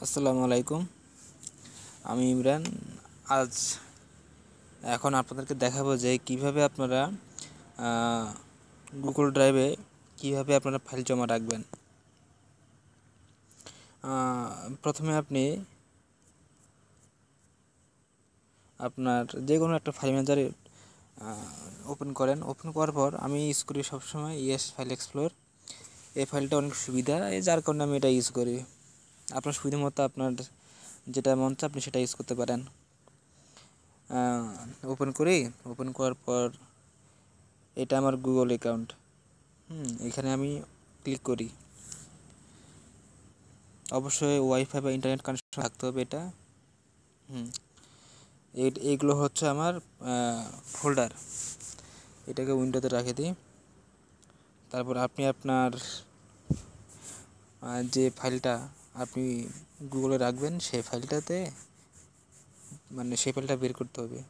আসসালামু আলাইকুম। আমি ইমরান। আজ এখন আপনাদেরকে দেখাবো যে কিভাবে আপনারা গুগল ড্রাইভে কিভাবে আপনারা ফাইল জমা রাখবেন। প্রথমে আপনি আপনার যে কোনো একটা ফাইল ম্যানেজারে ওপেন করেন। ওপেন করার পর আমি ইউজ করি সবসময় ফাইল এক্সপ্লোর। এই ফাইলটা অনেক সুবিধা, যার কারণে আমি এটা ইউজ করি। আপনার সুবিধা মতো আপনার যেটা মন চায় আপনি সেটা ইউজ করতে পারেন। ওপেন করি। ওপেন করার পর এটা আমার গুগল অ্যাকাউন্ট। এখানে আমি ক্লিক করি। অবশ্যই ওয়াইফাই বা ইন্টারনেট কানেকশন থাকতে হবে এটা। এইগুলো হচ্ছে আমার ফোল্ডার। এটাকে উইন্ডোতে রেখে দিই। তারপর আপনি আপনার যে ফাইলটা আপনি গুগলে রাখবেন সেই ফাইলটা বের করতে হবে।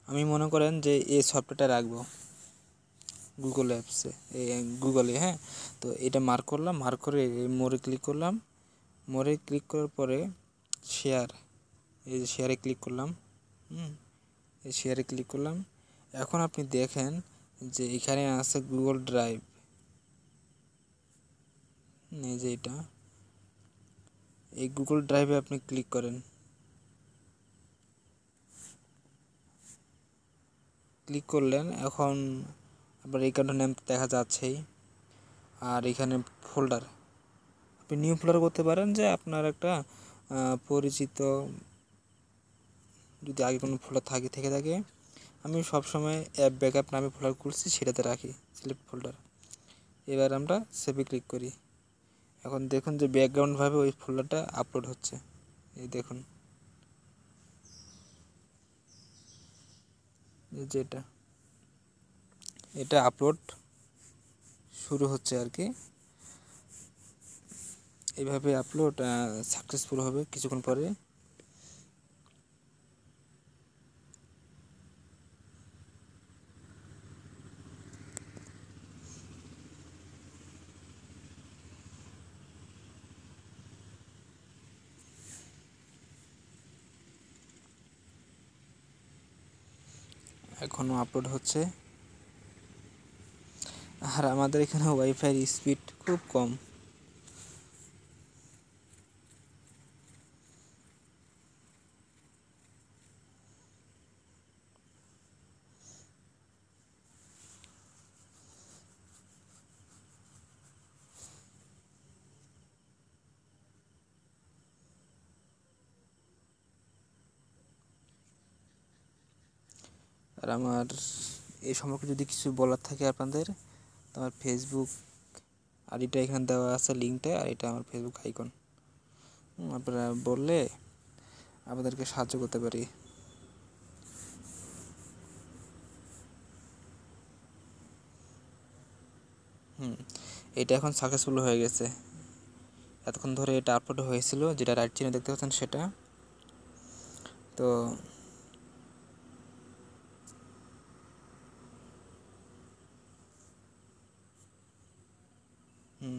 আমি মনে করেন যে এই সফটওয়্যারটা রাখবো গুগল অ্যাপসে, গুগলে। তো এটা মার্ক করলাম। মার্ক করে মোরে ক্লিক করলাম। মোরে ক্লিক করার পরে শেয়ার, এই যে শেয়ারে ক্লিক করলাম। এই শেয়ারে ক্লিক করলাম। এখন আপনি দেখেন যে এখানে আছে গুগল ড্রাইভ। এই যে এটা, এই গুগল ড্রাইভে আপনি ক্লিক করেন। ক্লিক করলেন, এখন আপনার অ্যাকাউন্টের নাম দেখা যাচ্ছেই। আর এখানে ফোল্ডার, আপনি নিউ ফোল্ডার করতে পারেন, যে আপনার একটা পরিচিত যদি আগে কোনো ফোল্ডার থেকে থাকে। আমি সবসময় অ্যাপ ব্যাকআপ নামে ফোল্ডার খুলছি, সেটাতে রাখি সিলেক্ট ফোল্ডার। এবার আমরা সেভে ক্লিক করি। এখন দেখুন যে ব্যাকগ্রাউন্ডভাবে ওই ফোল্ডারটা আপলোড হচ্ছে। এই দেখুন, যেটা এটা আপলোড শুরু হচ্ছে আর কি। এইভাবে আপলোড সাকসেসফুল হবে কিছুক্ষণ পরে। এখনও আপলোড হচ্ছে। আর আমাদের এখানে ওয়াইফাইয়ের স্পিড খুব কম। আর আমার এই সম্পর্কে যদি কিছু বলার থাকে আপনাদের, তো আমার ফেসবুক আইডিটা এখানে দেওয়া আছে, লিঙ্কটা। আর এটা আমার ফেসবুক আইকন। আপনারা বললে আপনাদেরকে সাহায্য করতে পারি। এটা এখন সাকসেসফুল হয়ে গেছে। এতক্ষণ ধরে এটা আপলোড হয়েছিল, যেটা রাইট চিহ্ন দেখতে পাচ্ছেন সেটা। তো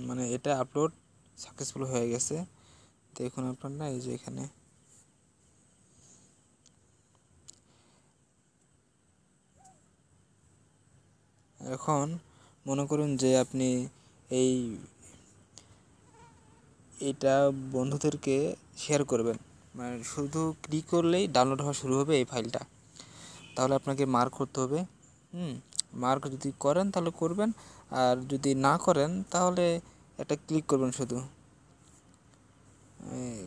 মানে এটা আপলোড সাকসেসফুল হয়ে গেছে। দেখুন আপনারা, এই যে এখানে এখন মনে করুন যে আপনি এই এটা বন্ধুদেরকে শেয়ার করবেন, মানে শুধু ক্লিক করলেই ডাউনলোড হওয়া শুরু হবে এই ফাইলটা। তাহলে আপনাকে মার্ক করতে হবে। মার্ক যদি করেন তাহলে করবেন, আর যদি না করেন তাহলে এটা ক্লিক করবেন শুধু।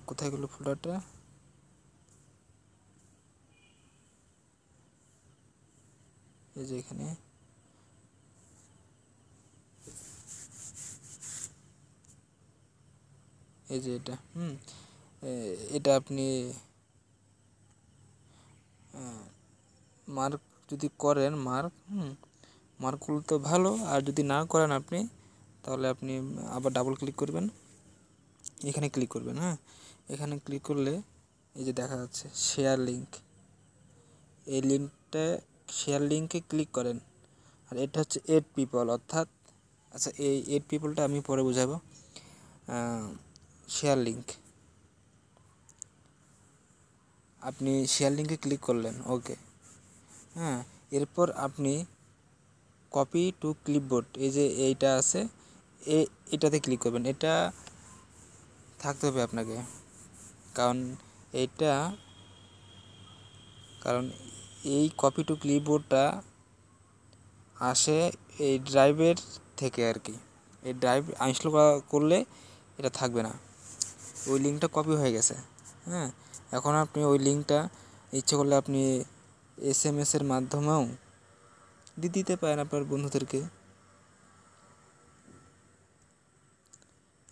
কোথায় গেল ফোল্ডারটা? এই যে এখানে, এই যে এটা। এটা আপনি মার্ক যদি করেন, মার্ক করলে তো ভালো। আর যদি না করেন আপনি, তাহলে আপনি আবার ডাবল ক্লিক করবেন, এখানে ক্লিক করবেন। এখানে ক্লিক করলে এই যে দেখা যাচ্ছে শেয়ার লিঙ্ক। এই লিঙ্কটা, শেয়ার লিঙ্কে ক্লিক করেন। আর এটা হচ্ছে 8 পিপল, অর্থাৎ আচ্ছা এই 8 পিপলটা আমি পরে বোঝাবো। শেয়ার লিঙ্ক, আপনি শেয়ার লিঙ্কে ক্লিক করলেন, ওকে। হ্যাঁ, এরপর আপনি কপি টু ক্লিপবোর্ড, এই যে এইটা আছে, এটাতে ক্লিক করবেন। এটা থাকতে হবে আপনাকে, কারণ এইটা কারণ এই কপি টু ক্লিপবোর্ডটা আসে এই ড্রাইভের থেকে আর কি। এই ড্রাইভ আনইনস্টল করলে এটা থাকবে না, ওই লিঙ্কটা কপি হয়ে গেছে। হ্যাঁ, এখন আপনি ওই লিঙ্কটা ইচ্ছে করলে আপনি এসএমএসের মাধ্যমেও দিতে পারেন আপনার বন্ধুদেরকে।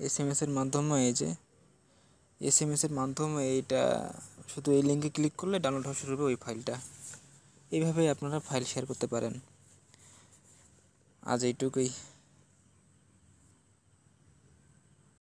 এসএমএসের মাধ্যমে, এই যে এসএমএসের মাধ্যমে এইটা শুধু এই লিঙ্কে ক্লিক করলে ডাউনলোড হওয়া শুরু হবে ওই ফাইলটা। এইভাবেই আপনারা ফাইল শেয়ার করতে পারেন। আজ এইটুকুই।